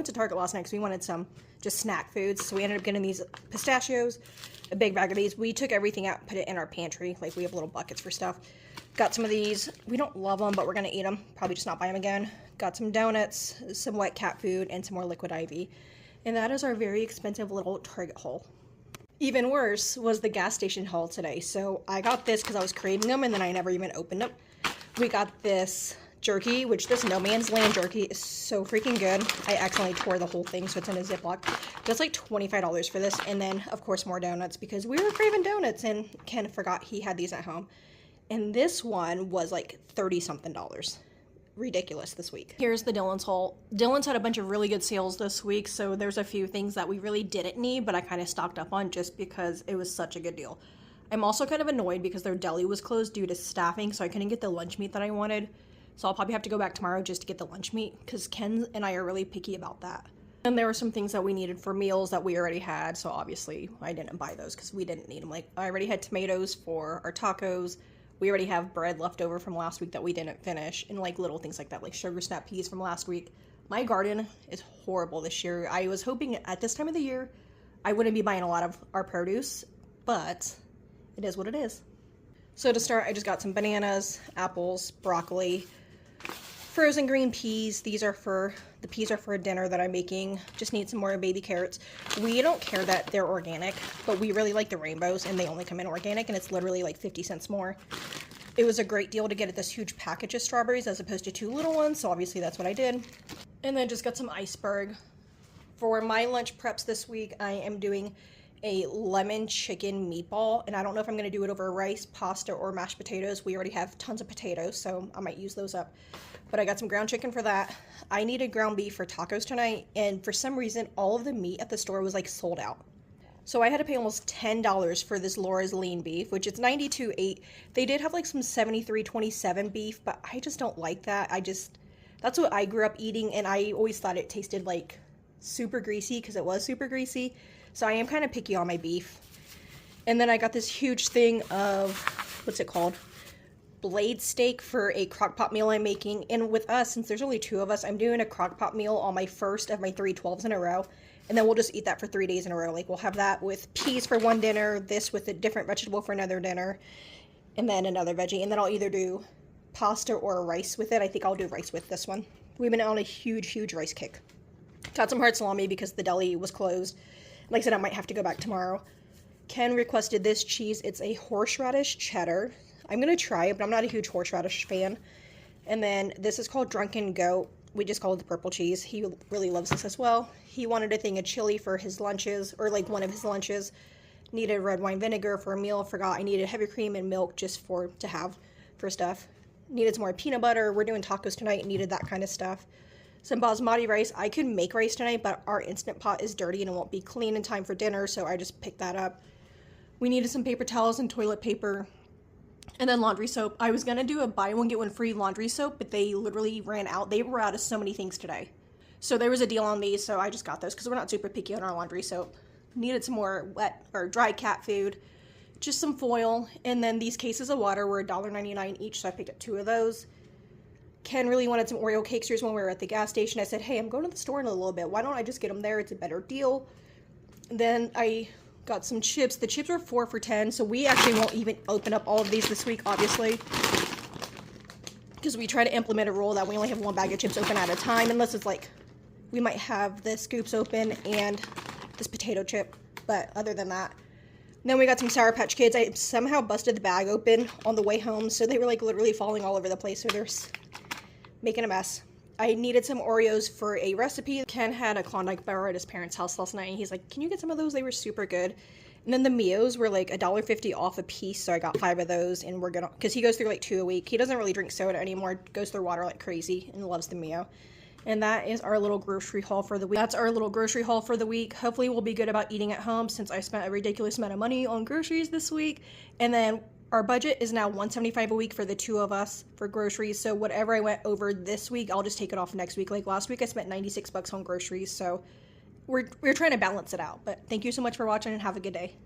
went to Target last night because we wanted some just snack foods. So we ended up getting these pistachios, a big bag of these. We took everything out and put it in our pantry. Like, we have little buckets for stuff. Got some of these. We don't love them, but we're going to eat them. Probably just not buy them again. Got some donuts, some wet cat food, and some more Liquid IV. And that is our very expensive little Target haul. Even worse was the gas station haul today. So I got this because I was craving them, and then I never even opened them. We got this jerky, which this No Man's Land jerky is so freaking good. I accidentally tore the whole thing, so it's in a Ziploc. That's like $25 for this, and then of course more donuts because we were craving donuts, and Ken forgot he had these at home. And this one was like 30 something dollars. Ridiculous this week. Here's the Dillon's haul. Dillon's had a bunch of really good sales this week, so there's a few things that we really didn't need, but I kind of stocked up on just because it was such a good deal. I'm also kind of annoyed because their deli was closed due to staffing, so I couldn't get the lunch meat that I wanted. So I'll probably have to go back tomorrow just to get the lunch meat because Ken and I are really picky about that. And there were some things that we needed for meals that we already had, so obviously I didn't buy those because we didn't need them. Like, I already had tomatoes for our tacos. We already have bread left over from last week that we didn't finish, and like little things like that, like sugar snap peas from last week. My garden is horrible this year. I was hoping at this time of the year I wouldn't be buying a lot of our produce, but it is what it is. So to start, I just got some bananas, apples, broccoli, frozen green peas. The peas are for a dinner that I'm making. Just need some more baby carrots. We don't care that they're organic, but we really like the rainbows, and they only come in organic, and it's literally like 50 cents more. It was a great deal to get this huge package of strawberries as opposed to 2 little ones, so obviously that's what I did. And then just got some iceberg. For my lunch preps this week, I am doing a lemon chicken meatball, and I don't know if I'm going to do it over rice, pasta, or mashed potatoes. We already have tons of potatoes, so I might use those up. But I got some ground chicken for that. I needed ground beef for tacos tonight, and for some reason, all of the meat at the store was like sold out. So I had to pay almost $10 for this Laura's lean beef, which is $92.8. They did have like some $73.27 beef, but I just don't like that. That's what I grew up eating, and I always thought it tasted like super greasy because it was super greasy. So I am kind of picky on my beef. And then I got this huge thing of, what's it called? Blade steak for a crock pot meal I'm making. And with us, since there's only 2 of us, I'm doing a crock pot meal on my first of my 3 12s in a row. And then we'll just eat that for 3 days in a row. Like, we'll have that with peas for one dinner, this with a different vegetable for another dinner, and then another veggie. And then I'll either do pasta or rice with it. I think I'll do rice with this one. We've been on a huge rice kick. Got some hard salami because the deli was closed. Like I said, I might have to go back tomorrow. Ken requested this cheese. It's a horseradish cheddar. I'm going to try it, but I'm not a huge horseradish fan. And then this is called Drunken Goat. We just call it the purple cheese. He really loves this as well. He wanted a thing of chili for his lunches, or like one of his lunches. Needed red wine vinegar for a meal. Forgot I needed heavy cream and milk just to have for stuff. Needed some more peanut butter. We're doing tacos tonight. Needed that kind of stuff. Some basmati rice. I could make rice tonight, but our Instant Pot is dirty and it won't be clean in time for dinner, so I just picked that up. We needed some paper towels and toilet paper, and then laundry soap. I was gonna do a buy one get one free laundry soap, but they literally ran out. They were out of so many things today. So there was a deal on these, so I just got those because we're not super picky on our laundry soap. Needed some more wet or dry cat food, just some foil, and then these cases of water were $1.99 each, so I picked up 2 of those. Ken really wanted some Oreo cakesters when we were at the gas station. I said, hey, I'm going to the store in a little bit. Why don't I just get them there? It's a better deal. Then I got some chips. The chips were 4 for $10, so we actually won't even open up all of these this week, obviously, because we try to implement a rule that we only have 1 bag of chips open at a time, unless it's like we might have the scoops open and this potato chip, but other than that. Then we got some Sour Patch Kids. I somehow busted the bag open on the way home, so they were like literally falling all over the place, so they're making a mess. I needed some Oreos for a recipe. Ken had a Klondike bar at his parents' house last night, and he's like, can you get some of those? They were super good. And then the Mios were like $1.50 off a piece, so I got 5 of those, and we're gonna, because he goes through like 2 a week. He doesn't really drink soda anymore, goes through water like crazy, and loves the Mio. And that is our little grocery haul for the week. That's our little grocery haul for the week. Hopefully we'll be good about eating at home since I spent a ridiculous amount of money on groceries this week. And then our budget is now $175 a week for the 2 of us for groceries. So whatever I went over this week, I'll just take it off next week. Like last week I spent $96 on groceries. So we're trying to balance it out. But thank you so much for watching and have a good day.